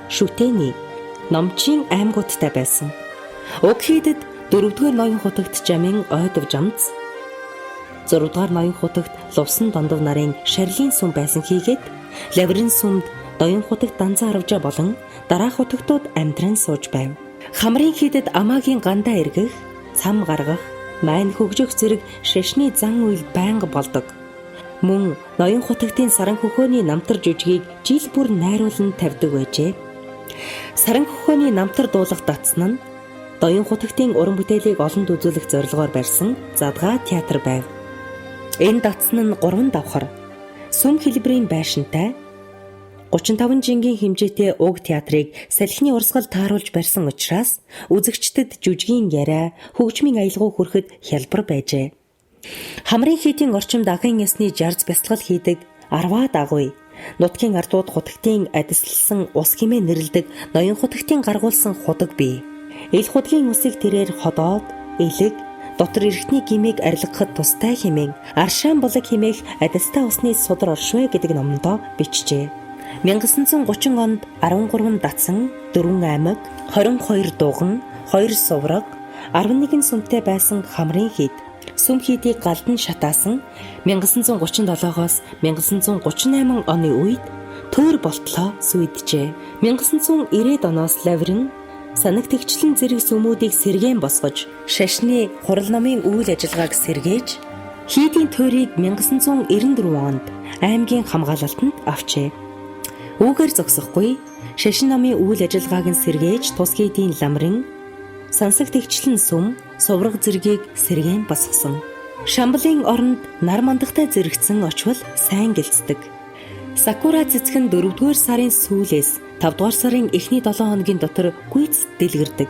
шүтээний, номчин аймагуудтай байсан. Уг хийдэд 4-р ноён хотогт жамын ойдов жамц, 6-р ноён хотогт лувсан дондов нарын Шарлийн сүм байсан хийгээд лавирын сүмд ноён хотогт Данзан Аравжаа болон дараах хотогтууд амьдран сууж байв. Хамрын хийдэд амаагийн гандаа эргэх, цам гаргах, майн хөгжих зэрэг шашны зан үйл байнга болдог. Мөн ноён хотогтын саран хөхөөний намтар жүжигийг жил бүр найруулан тавьдаг байжээ. Саран хөхөөний намтар дуулах датсан нь ноён хотогтын уран бүтээлийг олонд үзүүлэх зорилгоор барьсан задгаа театр байв. Энэ датсан нь 3 давхар, сүм хэлбэрийн байшинтай 35 жингийн хэмжээтэй уг театрыг салхины урсгал тааруулж барьсан учраас үзэгчдэд жүжигийн яриа, хөгжмийн аялгау хүрэхэд хялбар байжээ. Хамрын хийдийн орчимд агийн ясны жарз бясалгал хийдэг арваа дагуй Нутгийн ардууд хутагтын адислсан ус хэмээн нэрлдэг ноён хутагтын гаргуулсан худаг бий. Ил худгийн усыг тэрээр ходоод, элэг, дотор эргэтний гимиг арилгахад тустай хэмээн аршаан булаг хэмээх адилтай усны судар оршвэ гэдэг номондоо бичжээ. 1930 онд 13 датсан, 4 аймаг, 22 дуган, 2 сувраг, 11 сүмтэй байсан хамрын хід. Сүм хийдийг галдан шатаасан 1937-оос 1938 оны үед төр болтлоо сүйджээ. 1990-ад оноос лаврин санагтэгчлэн зэрэг сүмүүдийг сэргээн босгож, шашны хурал номын үйл ажиллагааг сэргээж, хийдийн тойрыг 1994 онд аймгийн хамгаалалтанд авчээ. Үүгээр зогсохгүй, шашин номын үйл ажиллагааг нь сэргээж, тус хийдийн ламрын сансагтэгчлэн сүм, сувраг зэргийг сэргээн босгосон. Шамблын оронд нар мандахтай зэрэгцэн очвол сайн гэлцдэг. Сакура цэцгэн 4-р сарын сүүлээс 5-р сарын эхний 7 хоногийн дотор гүйц дэлгэрдэг.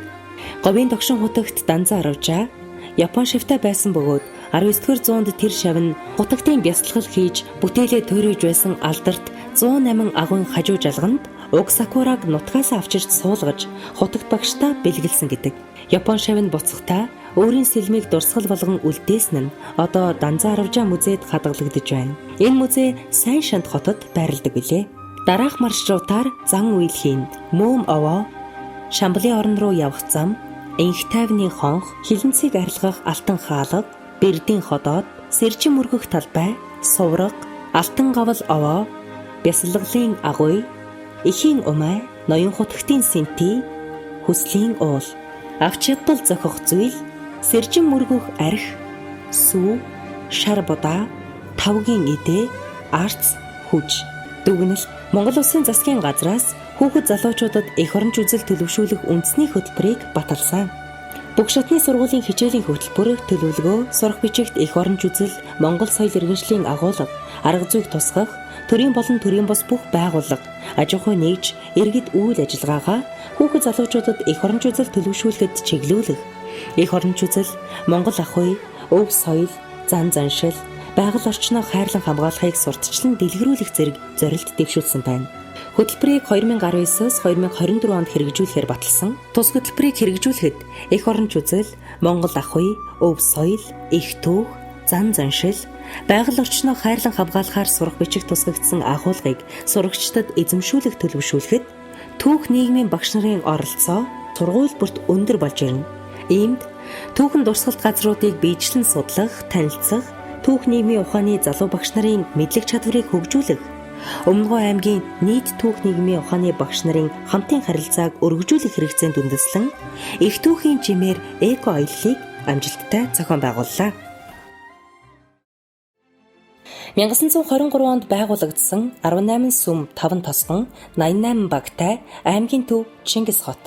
Говийн догшин хутагт данзан аравжаа Япон шавтай байсан бөгөөд 19-р зуунд тэр шав нь хутагтын бясалгал хийж бүтээлээ төрөөж байсан алдарт 108 агуйн хажуу жалганд уг сакураг нутгаас авчирч суулгаж хутагт багштаа бэлгэлсэн гэдэг. Япон шав нь буцахтаа өөрийн сэлмийг дурсгал болгон үлдээсэн нь одоо Данзан аравжаа музейд хадгалагдаж байна. Энэ музей сайн шант хотод байрладаг билээ. Дараах маршрутаар зан үейлхийн Мөөм овоо, Шамблын орон руу явах зам, Инх тайвны хонх, хилэнцгийг арилгах алтан хаалга, Бэрдийн ходоод, Сэржин мөргөх талбай, Сувраг, Алтан гавал овоо, Бясалгалын агуй, Эхийн умай, Ноён хутагтын сэнти, Хүслийн уул, авч ядал зохих зүйл, Сэржин мөргөх арх, сүү, шар будаа, тавгийн идэ, арц, хүж. Дүгнэлт Монгол Улсын засгийн газраас хүүхэд залуучуудад эх оронч үзэл төлөвшүүлэх үндэсний хөтөлбөрийг баталсан. Бүх шатны сургуулийн хичээлийн хөтөлбөр, төлөвлөгөө, сурах бичигт эх оронч үзэл, Монгол соёл иргэншлийн агуулга, арга зүйг тусгах, төрийн болон төрийн бус бүх байгууллага, аж ахуй нэгж, иргэд үйл ажиллагаагаа хүүхэд залуучуудад эх оронч үзэл төлөвшүүлэхэд чиглүүлэх. Эх оронч үзэл, Монгол ахуй, өв соёл, зан заншил, байгаль орчноо хайрлан хамгаалахыг сурталчлан дэлгэрүүлэх зэрэг зорилт дэвшүүлсэн байна. Хөтөлбөрийг 2019-с 2024 онд хэрэгжүүлэхээр баталсан. Тус хөтөлбөрийг хэрэгжүүлэхэд эх оронч үзэл, Монгол ахуй, өв соёл, эх түүх, зан заншил, байгаль орчноо хайрлан хамгаалахаар сурах бичиг тусгагдсан агуулгыг сурагчдад эзэмшүүлэх төлөвшүүлэхэд түүх нийгмийн багш нарын оролцоо сургууль бүрт өндөр болж ирнэ. Иймд түүхэн дурсгалт газруудыг биечлэн судлах, танилцах, түүх нийгмийн ухааны залуу багш нарын мэдлэг чадварыг хөгжүүлэх, Өмнөгөө аймгийн нийт түүх нийгмийн ухааны багш нарын хамтын харилцааг өргөжүүлэх хэрэгцээнд үндэслэн их түүхийн жимээр эко аяллыг амжилттай зохион байгууллаа. 1923 онд байгуулагдсан 18 сүм 5 тосгон 88 багтай аймгийн төв Чингис хот.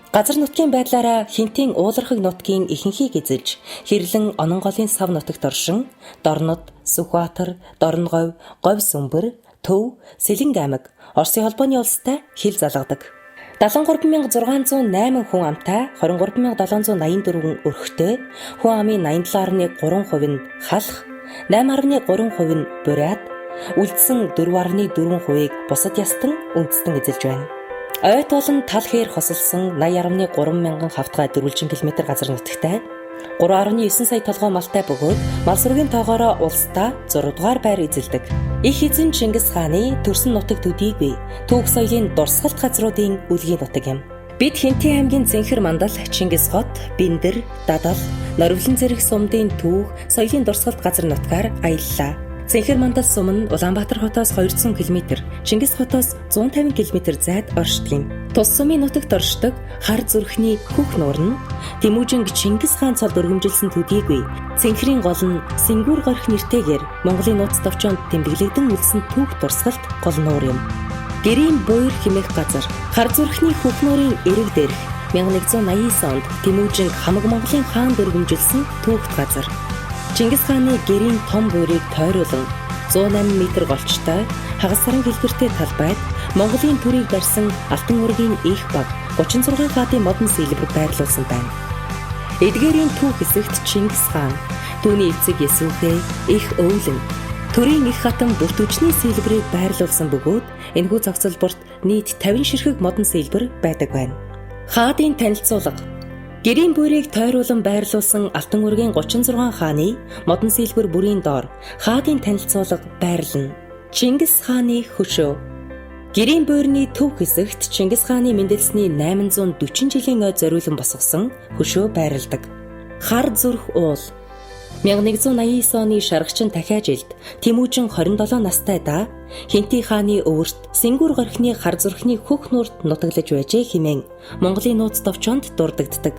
Газар нутгийн байдлаараа Хинтийн уулархаг нутгийн ихэнхийг эзэлж, Хэрлэн Ононголын сав нутагт оршин, Дорнод, Сүхбаатар, Дорноговь, Говь сүмбэр, Төв, Сэлэнг аймаг Оросын холбооны улстай хил залгадаг. 73608 хүн амтай, 23784 өрхтэй, хүн амын 87.3% нь халах, 8.3% нь бурят, үлдсэн 4.4%-ийг бусад ястан үндэстэн эзэлж байна. Ойт болон тал хээр хосолсон 80.3 мянган хавтгай дөрвөлжин км газар нутагтай, 3.9 сая толгой малтай бөгөөд мал сүргийн тоогоороо улсдаа 6 дугаар байр эзэлдэг. Их эзэн Чингис хааны төрсөн нутаг төдийгүй түүх соёлын дурсгалт газруудын үлгийн нутаг юм. Бид Хинтийн аймгийн Зэнхэр мандал, Чингис хот, Биндэр, Дадал, Норовлон зэрэг сумдын түүх соёлын дурсгалт газар нутгаар аяллаа. Зэнхэр мандал сум нь Улаанбаатар хотоос 200 км, Чингис хотоос 150 км зайд оршдог юм. Тус сумын нутагт оршдог хар зүрхний хөх нуур нь Тэмүүжинг Чингис хаан цол өргөмжилсэн төдийгүй Цэнхэрийн гол нь Сэнгүүр горих нэртэйгээр Монголын нууц товчоонд тэмдэглэгдэн үлдсэн түүх дурсгалт гол нуур юм. Гэрийн буйр хэмээх газар хар зүрхний хөх нуурын эрэг дээрх 1189 онд Тэмүүжинг хамаг Монголын хаан өргөмжилсэн түүхт газар. Чингис хааны гэрийн том буйрыг тойруулан 108 м голчтой хагас саран хэлбэртэй талбайд Монголын төрийг барьсан алтан ургийн их баг 36 хаадын модон сэлбэр байрлуулсан байна. Эдгээрийн түүх хэсэгт Чингис хаан, түүний эцэг Есүхэ, их өвлөн, Төрийн их хатан бүрт үчний сэлбэрийг байрлуулсан бөгөөд энэхүү зохицолборт нийт 50 ширхэг модон сэлбэр байдаг байна. Хаадын танилцуулга. Гэрийн бүрийг тойруулан байрлуулсан Алтан үргийн 36 хааны модон сэлбэр бүрийн доор хаадын танилцуулга байрлана. Чингис хааны хөшөө. Гэрийн буйрны төв хэсэгт Чингис хааны мэндэлсний 840 жилийн ой зориулан босгосон хөшөө байрладаг. Хар зүрх уул. 1189 оны шаргачин дахиа жилд Тэмүүжин 27 настайдаа Хинти хааны өвөрт Сэнгүр горхины хар зүрхний хөх нуурт нутаглаж байжээ хэмээн Монголын нууц товчоонд дурддагддаг.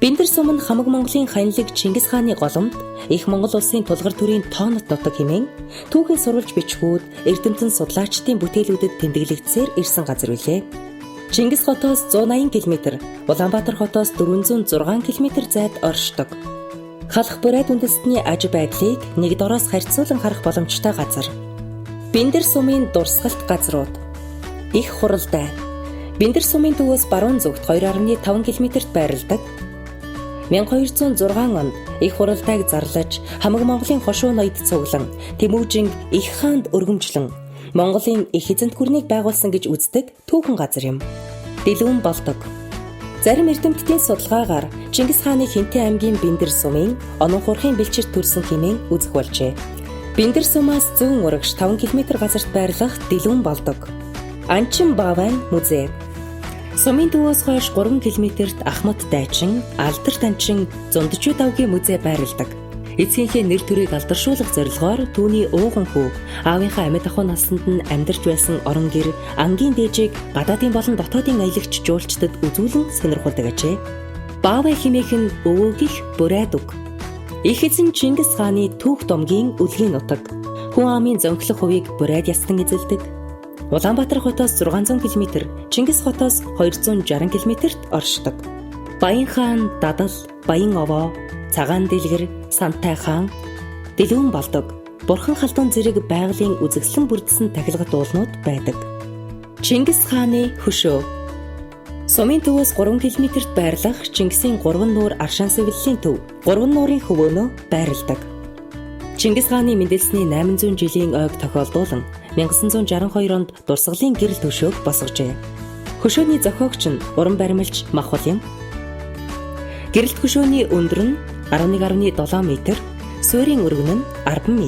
Бинтэр сум нь хамаг Монголын ханилэг Чингис хааны голомт их Монгол улсын тулгар төрийн тоонот нутаг хэмээн түүхийн сурвалж бичгүүд эрдэмтэн судлаачдын бүтээлүүдэд тэмдэглэгдсээр ирсэн газар үлээ. Чингис хотоос 180 км, Улаанбаатар хотоос 406 км зайд оршдог. Халах бурайд үндэстний аж байдлыг нэг дороос харьцуулан харах боломжтой газар. Бинтэр сумын дурсгалт газрууд. Их хуралдай. Бинтэр сумын төвөөс баруун зүгт 2.5 км-т байрладаг. 1206 онд их хуралдайг зарлаж хамаг Монголын хошуу ноёд цуглан Тэмүүжин их хаанд өргөмжлөн Монголын их эзэнт гүрнийг байгуулсан гэж үздэг түүхэн газар юм. Дэлгүүн болдог. Зарим эрдэмтдийн судалгаагаар Чингис хааны Хинти аймгийн Бинтэр сумын онон хурхийн бэлчирт төрсөн хэмээн үзэх болжээ. Бинтэр сумаас зүүн урагш 5 км газарт байрлах Дэлгүүн болдог. Анчин Баавайн музей. Сумын төвөөс хойш 3 км-т Ахмад дайчин, Алдар танчин, Зундчуу давгийн музей байрладаг. Эцгийнхээ нэр төрийг алдаршуулах зорилгоор түүний ууган хүү аавынхаа амьд ахуй насанд нь амьдарч байсан орон гэр ангийн дээжийг гадаадын болон дотоодын аялагч жуулчдад үзүүлэн сонирхуулдаг ажээ. Баавай хэмээх нь өвөг их бурайд үг. Их эзэн Чингис хааны түүх домгийн үлгийн нутаг. Хүн амын зөнхлөх хувийг бурайд ястан эзэлдэг. Улаанбаатар хотоос 600 км, Чингис хотоос 260 км-т оршдог. Баян хаан Дадал, Баян овоо, Цагаан дэлгэр, Сантай хаан, Дэлгүүн болдог. Бурхан халдун зэрэг байгалийн үзэсгэлэн бүрдсэн тахилгат уулнууд байдаг. Чингис хааны хөшөө. Сумын төвөөс 3 км-т байрлах Чингисийн 3 нуур аршаан сэвлэлийн төв, 3 нуурын хөвөөнөө байрладаг. Чингис хааны мэндэлсний 800 жилийн ойг тохиолдуулан 1962 онд дурсгалын гэрэл төшөөг босгожээ. Хөшөөний зохиогч нь уран баримлч Махвал юм. Гэрэлт хөшөөний өндөр нь 11.7 м, суурийн өргөн нь 10 м.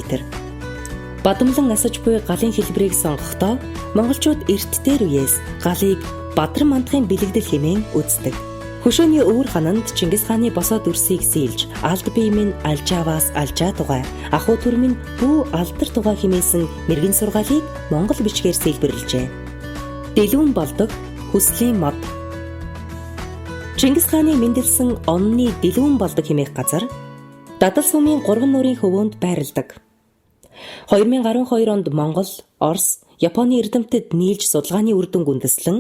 Бадамлан асаж буй галын хэлбэрийг сонгохдоо монголчууд эрт дээр үеэс галыг Бадран мандахын бэлэгдэл хэмээн үздэг. Хөшөөний өвөр хананд Чингис хааны босоо дүрсийг сийлж, алд бие минь алжааваас алжаа тугай, ахуй төр минь бүү алдар тугай хэмээсэн мэргэн сургаалыг монгол бичгээр сэлбэрлэжээ. Дэлгүүн болдог хүслийн мод. Чингис хааны мэндэлсэн онны Дэлгүүн болдог хэмээх газар Дадал сумын 3 нуурын хөвөөнд байрладаг. 2012 онд Монгол, Орос, Японы эрдэмтэд нийлж судалгааны үр дүн үндэслэн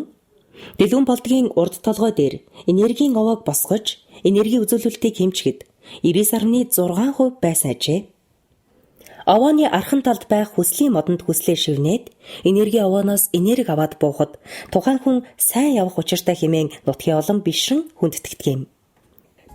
Дэлгүүн болдгийн урд толгой дээр энергийн овоог босгож, энерги үзүүлэлтийг хэмжихэд 99.6% байсан ажээ. Овооны архан талд байх хүслийн модонд хүслээ шивнээд энерги овооноос энерги аваад буухад тухайн хүн сайн явах учиртай хэмээн нутгийн олон бишрэн хүндэтгдэг юм.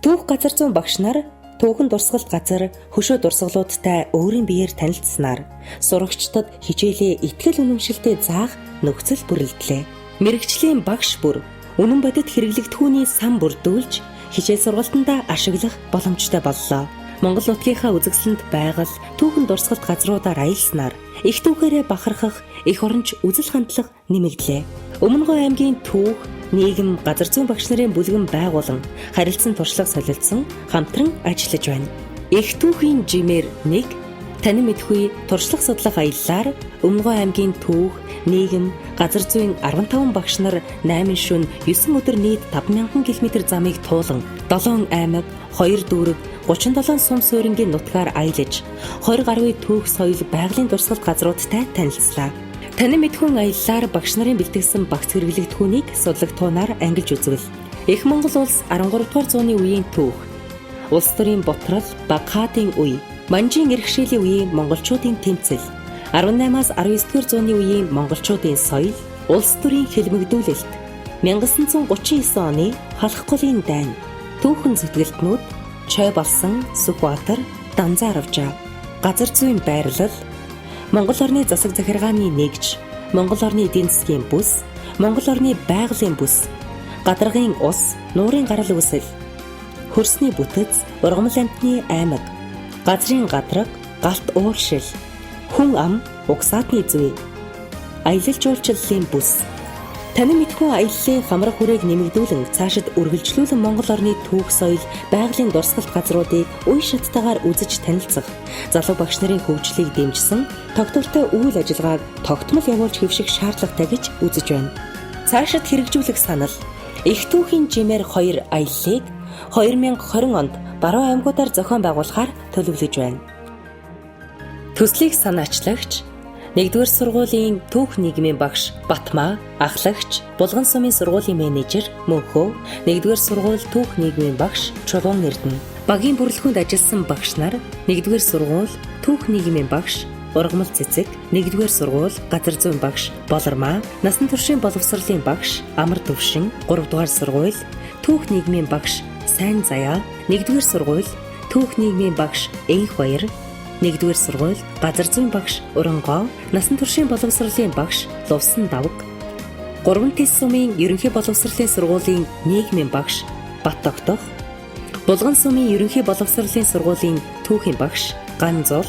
Түүх газар зүүн багш нар түүхэн дурсгалт газар хөшөө дурсгалуудтай өөрийн биеэр танилцсанаар сурагчдад хичээлээ итгэл үнэмшилтэй заах нөхцөл бүрэлдлээ. Мэргэжлийн багш бүр үнэн бодит хэрэглэгдэхүүний сан бүрдүүлж хичээл сургалтандаа ашиглах боломжтой боллоо. Монгол нутгийнхаа үзэсгэлэнт байгаль түүхэн дурсгалт газруудаар аялснаар их түүхээрээ бахархах их оронч үзэл хандлага нэмэгдлээ. Өмнөгөө аймгийн түүх, нийгэм, газар зүйн багш нарын бүлгэн байгуулан харилцан туршлага солилцсон хамтран ажиллаж байна. Их түүхийн жимээр 1 танин мэдхүй туршлага судлах аяллаар Өмнөгөө аймгийн түүх, нийгэм, газар зүйн 15 багш нар 8 шөнө 9 өдөр нийт 5000 км замыг туулан 7 аймаг, 2 дүүрэг, 37 сум суурингийн нутгаар аялаж 20 гаруй түүх соёл байгалийн дурсгалт газруудтай танилцлаа. Танин мэдхүйн аяллаар багш нарын бэлтгэсэн багц хэрэглэгдэхүүнийг судлагтуунаар ангилж үзвэл Их Монгол улс 13 дугаар зууны үеийн түүх, улс төрийн ботрол, баг хаадын үе, манжийн эрхшээлийн үеийн монголчуудын тэмцэл, 18-аас 19-р зууны үеийн монголчуудын соёл, улс төрийн хэлмэгдүүлэлт, 1939 оны халах голын дайн, түүхэн зүтгэлтнүүд, Чой болсон Сүхбаатар, Данзаар авчаа. Газар зүйн байрлал, Монгол орны засаг захиргааны нэгж, Монгол орны эдийн засгийн бүс, Монгол орны байгалийн бүс, гадаргын ус, нуурын гарал үүсэл, хөрсний бүтэц, ургамал амтны аймаг, газрын гадраг, галт ууршил, хүн ам, угсаатны зүй, аялал жуулчлалын бүс. Танин мэдхүйн аяллаа хамрах хүрээг нэмэгдүүлэн цаашид үргэлжлүүлэн Монгол орны түүх соёл, байгалийн дурсгалт газруудыг үе шаттайгаар үзэж танилцах, залуу багш нарын хөгжлийг дэмжсэн тогтвортой үйл ажиллагааг тогтмол явуулж хэвших шаардлагатай гэж үзэж байна. Цаашид хэрэгжүүлэх санал Их түүхийн жимээр 2 аяллыг 2020 онд баруун аймагуудаар зохион байгуулахаар төлөвлөж байна. Төслийг санаачлагч 1-р сургуулийн түүх нийгмийн багш Батмаа, ахлагч Булган сумын сургуулийн менежер Мөнхөө, 1-р сургууль түүх нийгмийн багш Чулуун Эрдэнэ, багийн бүрэлдэхүүнд ажилласан багш нар 1-р сургууль түүх нийгмийн багш Ургамал Цэцэг, 1-р сургууль газар зүйн багш Болормаа, насан туршийн боловсролын багш Амар Төвшин, 3-р сургууль түүх нийгмийн багш Сайн Заяа, 1-р сургууль түүх нийгмийн багш Энх Баяр, 1-р сургууль газар зүйн багш Урангоо, насан туршийн боловсролын багш Лувсан Давг, 3 Тэс сумын ерөнхий боловсролын сургуулийн нийгмийн багш Бат Тогтох, Булган сумын ерөнхий боловсролын сургуулийн түүхийн багш Ган Зул,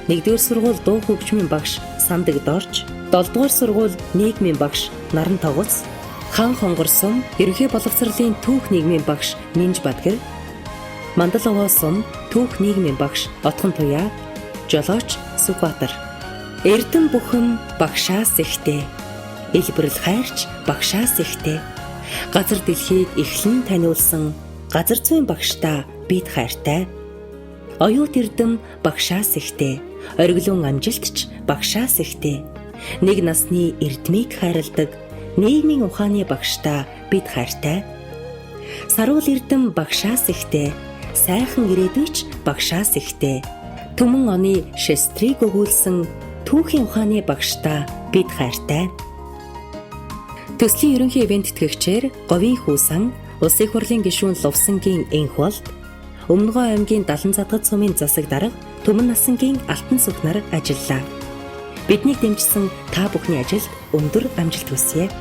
1-р сургууль дуу хөгжмийн багш Сандаг Дорж, 7-р сургууль нийгмийн багш Наран Тогоц, Хан Хонгор сум ерөнхий боловсролын түүх нийгмийн багш Минж Бадгэр, Мандаловоо сум түүх нийгмийн багш Отхон Туяа, Жолооч Сүхбаатар. Эрдэм бүхэн багшаас ихтэй, элбэрэл хайрч багшаас ихтэй. Газар дэлхийг эхлэн таниулсан газар зүйн багштаа бид хайртай. Оюут эрдэм багшаас ихтэй, ориглон амжилтч багшаас ихтэй. Нэг насны эрдмийг хайрладаг нийгмийн ухааны багштаа бид хайртай. Саруул эрдэм багшаас ихтэй, сайхан ирээдүйч багшаас ихтэй. Түмэн оны шестрийг өгүүлсэн түүхийн ухааны багштаа бид хайртай. Төслийн ерөнхий ивент тэтгэгчээр Говийн Хүүсан, Улсын их хурлын гишүүн Лувсангийн Энх болд, Өмнөгөө аймгийн Далан задгад сумын засаг дарга Түмэн насангийн Алтан сүх нар ажиллалаа. Биднийг дэмжсэн та бүхний ажилд өндөр амжилт хүсье.